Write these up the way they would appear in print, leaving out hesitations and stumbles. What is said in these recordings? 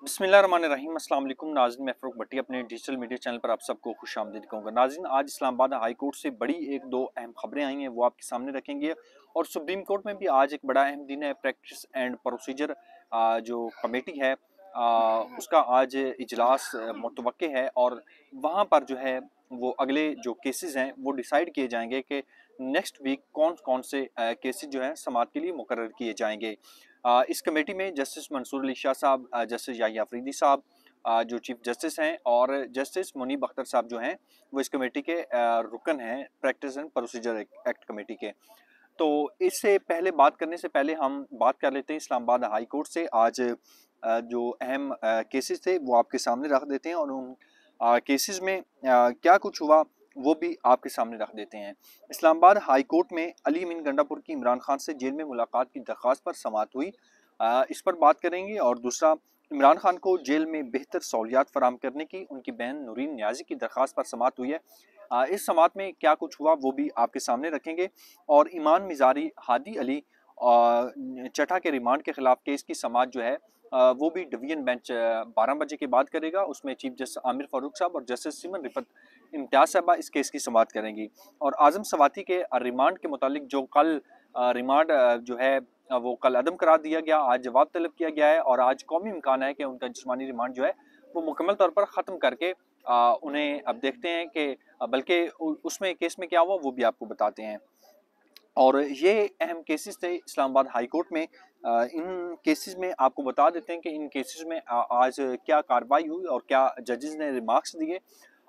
बिस्मिल्लाहिर्रहमानिर्रहीम। अस्सलाम वालेकुम नाज़रीन, मैं फ़रूक भट्टी अपने डिजिटल मीडिया चैनल पर आप सबको खुश आमदीद कहूँगा। नाज़रीन, आज इस्लामाबाद हाई कोर्ट से बड़ी एक दो अहम खबरें आई हैं, वो आपके सामने रखेंगे। और सुप्रीम कोर्ट में भी आज एक बड़ा अहम दिन है। प्रैक्टिस एंड प्रोसीजर जो कमेटी है उसका आज इजलास मुतवक्के है, और वहाँ पर जो है वो अगले जो केसेस हैं वो डिसाइड किए जाएंगे कि नेक्स्ट वीक कौन कौन से केसेस जो हैं समाअत के लिए मुकर्रर किए जाएंगे। इस कमेटी में जस्टिस मंसूर अली शाह साहब, जस्टिस याहिया अफरीदी साहब जो चीफ जस्टिस हैं, और जस्टिस मुनीब अख्तर साहब जो हैं वो इस कमेटी के रुकन हैं, practice and procedure act committee के। तो इससे पहले बात करने से पहले हम बात कर लेते हैं इस्लामाबाद हाई कोर्ट से आज जो अहम केसेस थे वो आपके सामने रख देते हैं, और उन केसेस में क्या कुछ हुआ वो भी आपके सामने रख देते हैं। इस्लामाबाद हाई कोर्ट में अली अमीन गंडापुर की इमरान खान से जेल में मुलाकात की दरख्वास्त पर समाअत हुई, इस पर बात करेंगे। और दूसरा, इमरान खान को जेल में बेहतर सहूलियात फराहम करने की उनकी बहन नूरीन न्याजी की दरख्वास्त पर समाअत हुई है। इस समाअत में क्या कुछ हुआ वो भी आपके सामने रखेंगे। और ईमान मिजारी, हादी अली चटा के रिमांड के खिलाफ केस की समाअत जो है वो भी डिवीजन बेंच 12 बजे के बाद करेगा। उसमें चीफ जस्टिस आमिर फारूक साहब और जस्टिस सिमन रिफत इम्तियाज साहबा इस केस की समाअत करेंगी। और आजम सवाती के रिमांड के मुतालिक जो कल रिमांड जो है वो कल अदम करार दिया गया, आज जवाब तलब किया गया है, और आज कौमी इम्कान है कि उनका जिस्मानी रिमांड जो है वो मुकम्मल तौर पर ख़त्म करके उन्हें अब देखते हैं कि बल्कि उसमें केस में क्या हुआ वो भी आपको बताते हैं। और ये अहम केसेस थे इस्लामाबाद हाई कोर्ट में। इन केसेस में आपको बता देते हैं कि इन केसेस में आज क्या कार्रवाई हुई और क्या जजेस ने रिमार्क्स दिए।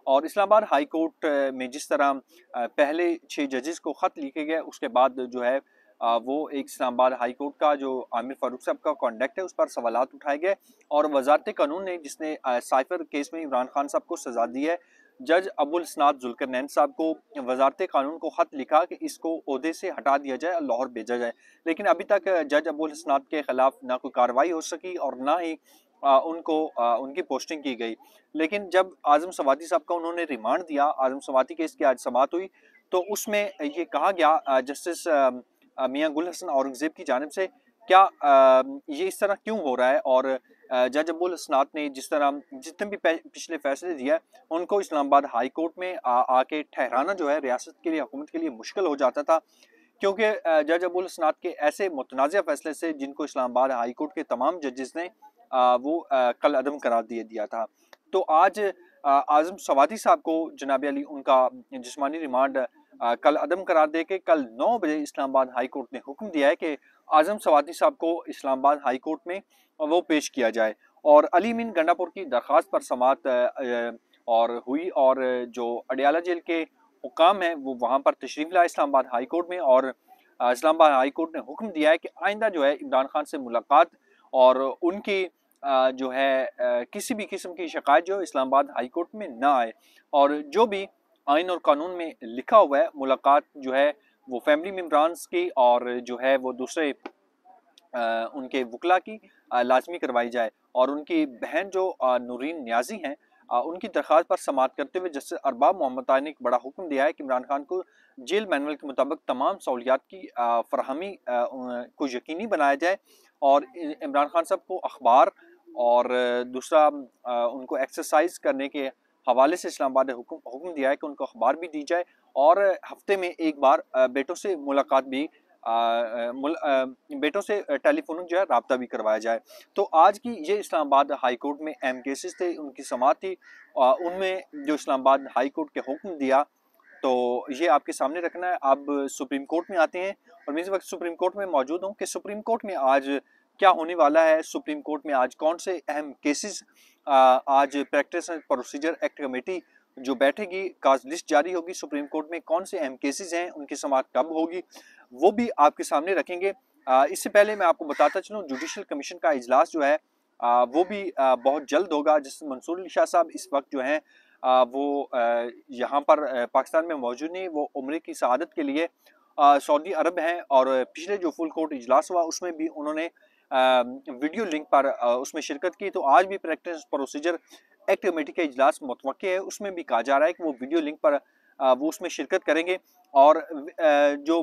और इस्लामाबाद हाई कोर्ट में जिस तरह पहले 6 जजेस को ख़त लिखे गए, उसके बाद जो है वो एक इस्लामाबाद हाई कोर्ट का जो आमिर फारूक साहब का कॉन्डक्ट है उस पर सवालात उठाए गए। और वजारत कानून ने, जिसने साइफर केस में इमरान खान साहब को सज़ा दी है, जज अबुल इस्नाद जुल्करनैन साहब को वजारत कानून को ख़त लिखा कि इसको ओहदे से हटा दिया जाए और लाहौर भेजा जाए। लेकिन अभी तक जज अबुल इस्नाद के ख़िलाफ़ ना कोई कार्रवाई हो सकी और ना ही उनकी पोस्टिंग की गई। लेकिन जब आज़म सवाती साहब का उन्होंने रिमांड दिया, आज़म सवाती केस की आज समाअत हुई, तो उसमें ये कहा गया जस्टिस मियां गुल हसन औरंगज़ेब की जानिब से, क्या ये इस तरह क्यों हो रहा है। और जज अबुल इस्नाद ने जिस तरह जितने भी पिछले फैसले दिया है उनको इस्लामाबाद हाई कोर्ट में आके ठहराना जो है रियासत के लिए, हुकूमत के लिए मुश्किल हो जाता था, क्योंकि जज अबुल इस्नाद के ऐसे मुतनाज़ा फैसले से जिनको इस्लामाबाद हाई कोर्ट के तमाम जजेस ने वो कल अदम करार दिया था। तो आज आज़म सवाती साहब को जनाब अली उनका जिस्मानी रिमांड कल अदम करार दे के कल 9 बजे इस्लामाबाद हाई कोर्ट ने हुक्म दिया है कि आज़म सवाती साहब को इस्लामाबाद हाई कोर्ट में वो पेश किया जाए। और अली अमीन गंडापुर की दरख्वास्त पर समाअत और हुई, और जो अडियाला जेल के हुकाम हैं वो वहाँ पर तशरीफ़ लाए इस्लामाबाद हाई कोर्ट में। और इस्लामाबाद हाई कोर्ट ने हुक्म दिया है कि आइंदा जो है इमरान खान से मुलाकात और उनकी जो है किसी भी किस्म की शिकायत जो इस्लामाबाद हाई कोर्ट में ना आए। और जो भी आइन और कानून में लिखा हुआ है, मुलाकात जो है वो फैमिली मेम्बरान्स की और जो है वो दूसरे उनके वकला की लाजमी करवाई जाए। और उनकी बहन जो नूरीन न्याजी हैं, उनकी दरख्वास्त पर समाअत करते हुए जस्टिस अरबाब मोहम्मद ताई ने एक बड़ा हुक्म दिया है कि इमरान खान को जेल मैनुअल के मुताबिक तमाम सहूलियात की फरहमी को यकीनी बनाया जाए। और इमरान खान साहब को अखबार और दूसरा उनको एक्सरसाइज करने के हवाले से इस्लामाबाद ने हुक्म दिया है कि उनको अखबार भी दी जाए, और हफ्ते में एक बार बेटों से मुलाकात भी बेटों से टेलीफोन जो है राब्ता भी करवाया जाए। तो आज की ये इस्लामाबाद हाई कोर्ट में अहम केसेस थे, उनकी समाअत थी। उनमें जो इस्लामाबाद हाई कोर्ट के हुक्म दिया तो ये आपके सामने रखना है। अब सुप्रीम कोर्ट में आते हैं, और मैं इस वक्त सुप्रीम कोर्ट में मौजूद हूँ कि सुप्रीम कोर्ट में आज क्या होने वाला है। सुप्रीम कोर्ट में आज कौन से अहम केसेस, आज practice and procedure act committee जो बैठेगी, काज लिस्ट जारी होगी, सुप्रीम कोर्ट में कौन से अहम केसेस हैं, उनकी समाअत कब होगी, वो भी आपके सामने रखेंगे। इससे पहले मैं आपको बताता चलूँ, जुडिशल कमीशन का इजलास जो है वो भी बहुत जल्द होगा। जस्टिस मंसूर अली शाह साहब इस वक्त जो हैं वो यहाँ पर पाकिस्तान में मौजूद नहीं, वो उम्रे की सआदत के लिए सऊदी अरब हैं। और पिछले जो फुल कोर्ट इजलास हुआ उसमें भी उन्होंने वीडियो लिंक पर उसमें शिरकत की। तो आज भी प्रैक्टिस प्रोसीजर एक्ट कमेटी का इजलास मुतवक्के है, उसमें भी कहा जा रहा है कि वो वीडियो लिंक पर वो उसमें शिरकत करेंगे। और जो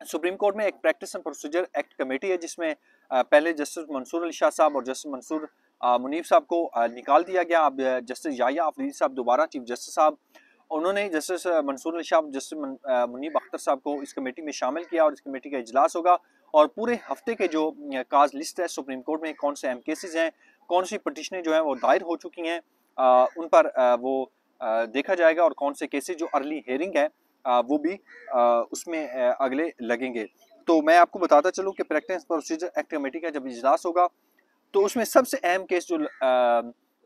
सुप्रीम कोर्ट में एक practice and procedure act committee है जिसमें पहले जस्टिस मंसूर अली शाह साहब और जस्टिस मंसूर منیب صاحب کو نکال دیا گیا. اب جسٹس یحییٰ آفریدی صاحب دوبارہ چیف جسٹس صاحب، انہوں نے جسٹس منصور علی شاہ، جسٹس منیب اختر صاحب کو اس کمیٹی میں شامل کیا، اور اس کمیٹی کا اجلاس ہوگا اور پورے ہفتے کے جو کاز لسٹ ہے سپریم کورٹ میں کون سے اہم کیسز ہیں، کون سی پٹیشنیں جو ہیں وہ دائر ہو چکی ہیں، ان پر وہ دیکھا جائے گا، اور کون سے کیسز جو ارلی ہیئرنگ ہے وہ بھی اس میں اگلے لگیں گے. تو میں آپ کو بتاتا چلوں کہ پریکٹس پروسیجر ایکٹ کمیٹی کا جب اجلاس ہوگا تو اس میں سب سے اہم کیس جو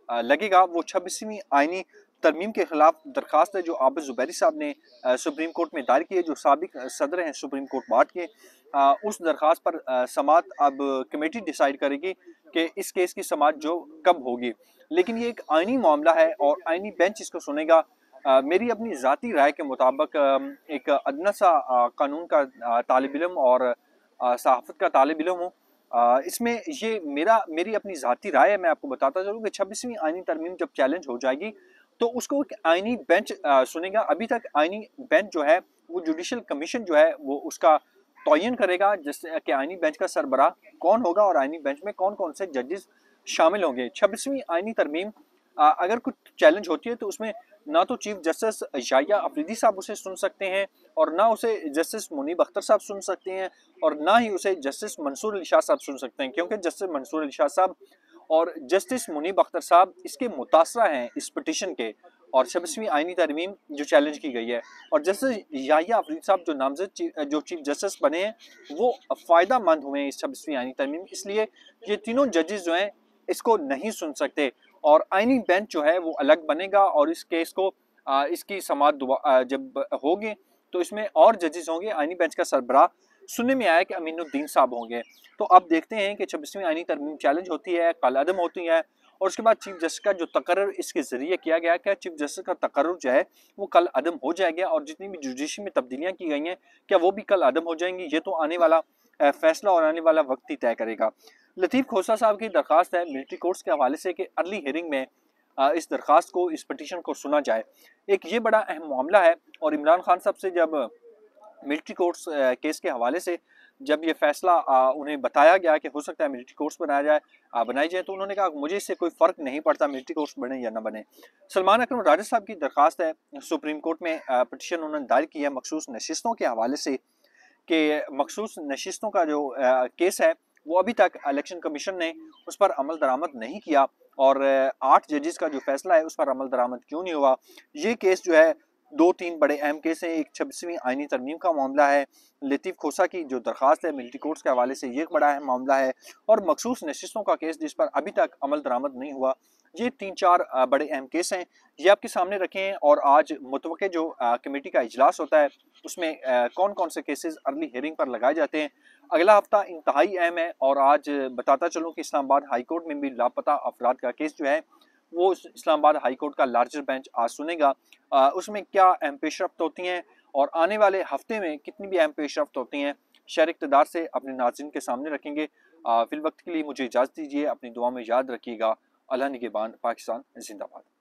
لگے گا وہ 26ویں آئینی ترمیم کے خلاف درخواست ہے جو عابد زبیری صاحب نے سپریم کورٹ میں دائر کی ہے، جو سابق صدر ہیں سپریم کورٹ بارڈ کے. اس درخواست پر سماعت اب کمیٹی ڈیسائیڈ کرے گی کہ اس کیس کی سماعت جو کب ہوگی. لیکن یہ ایک آئینی معاملہ ہے اور آئینی بینچ اس کو سنے گا. میری اپنی ذاتی رائے کے مطابق ایک ادنیٰ سا قانون کا طالب علم اور صحافت کا طالب علم ہوں، اس میں یہ میری اپنی ذاتی رائے ہے. میں آپ کو بتاتا چلوں کہ 26ویں آئینی ترمیم جب چیلنج ہو جائے گی تو اس کو ایک آئینی بینچ سنے گا. ابھی تک آئینی بینچ جو ہے وہ جوڈیشل کمیشن جو ہے وہ اس کا تعین کرے گا، جس کہ آئینی بینچ کا سربراہ کون ہوگا اور آئینی بینچ میں کون کون سے ججز شامل ہوں گے. 26ویں آئینی ترمیم اگر کچھ چیلنج ہوتی ہے تو اس میں نہ تو چیف جسٹس یحییٰ آفریدی صاحب اسے سن سکتے ہیں، اور نہ اسے جسٹس منیب اختر صاحب سن سکتے ہیں، اور نہ ہی اسے جسٹس منصور علی شاہ صاحب سن سکتے ہیں، کیونکہ جسٹس منصور علی شاہ صاحب اور جسٹس منیب اختر صاحب اس کے متاثرہ ہیں اس پٹیشن کے، اور 26ویں آئینی ترمیم جو چیلنج کی گئی ہے. اور جسٹس یحییٰ آفریدی صاحب جو نامزد جو چیف جسٹس بنے ہیں وہ فائدہ مند ہوئے ہیں اس 26ویں آئینی ترمیم، اس لیے یہ تینوں ججز جو ہیں اس کو نہیں سن سکتے، اور آئینی بینچ جو ہے وہ الگ بنے گا. اور اس کیس کو اس کی سماعت جب ہوگی تو اس میں اور ججز ہوں گے. آئینی بینچ کا سربراہ سننے میں آیا کہ امین الدین صاحب ہوں گے. تو اب دیکھتے ہیں کہ 26ویں آئینی ترمیم چیلنج ہوتی ہے، کل عدم ہوتی ہے، اور اس کے بعد چیف جسٹس کا جو تقرر اس کے ذریعے کیا گیا کہ چیف جسٹس کا تقرر جو ہے وہ کل عدم ہو جائے گا، اور جتنی بھی جوڈیشری میں تبدیلیاں کی گئی ہیں کیا وہ بھی کل عدم ہو جائیں گی، یہ تو آنے والا فیصلہ اور آنے والا وقت ہی طے کرے گا. لطیف کھوسہ صاحب کی درخواست ہے ملٹری کورٹس کے حوالے سے کہ ارلی ہیئرنگ میں اس درخواست کو، اس پٹیشن کو سنا جائے. ایک یہ بڑا اہم معاملہ ہے، اور عمران خان صاحب سے جب ملٹری کورٹس کیس کے حوالے سے جب یہ فیصلہ انہیں بتایا گیا کہ ہو سکتا ہے ملٹری کورٹس بنائی جائے تو انہوں نے کہا مجھے اس سے کوئی فرق نہیں پڑتا ملٹری کورٹس بنے یا نہ بنے. سلمان اکرم راجہ صاحب کی درخواست ہے سپریم کورٹ میں، پٹیشن انہوں نے دائر کی ہے مخصوص نشستوں کے حوالے سے، کہ مخصوص نشستوں کا جو کیس ہے وہ ابھی تک الیکشن کمیشن نے اس پر عمل درآمد نہیں کیا، اور 8 ججز کا جو فیصلہ ہے اس پر عمل درآمد کیوں نہیں ہوا. یہ کیس جو ہے 2-3 بڑے اہم کیس ہیں. ایک 26ویں آئینی ترمیم کا معاملہ ہے، لطیف کھوسہ کی جو درخواست ہے ملٹری کورٹس کے حوالے سے یہ ایک بڑا اہم معاملہ ہے، اور مخصوص نشستوں کا کیس جس پر ابھی تک عمل درآمد نہیں ہوا. یہ 3-4 بڑے اہم کیس ہیں، یہ آپ کے سامنے رکھے ہیں. اور آج متوقع جو کمیٹی کا اجلاس ہوتا ہے اس میں کون کون سے کیسز ارلی ہیئرنگ پر لگائے جاتے ہیں. اگلا ہفتہ انتہائی اہم ہے، اور آج بتاتا چلوں کہ اسلام آباد ہائی کورٹ میں بھی لاپتہ افراد کا کیس جو ہے وہ اسلام آباد ہائی کورٹ کا لارجر بینچ آج سنے گا. اس میں کیا اہم پیش رفت ہوتی ہیں اور آنے والے ہفتے میں کتنی بھی اہم پیش رفت ہوتی ہیں شہر اقتدار سے اپنے ناظرین کے سامنے رکھیں گے. فی الوقت کے لیے مجھے اجازت دیجیے، اپنی دعا میں یاد رکھیے گا. اللہ نگہبان. پاکستان زندہ باد.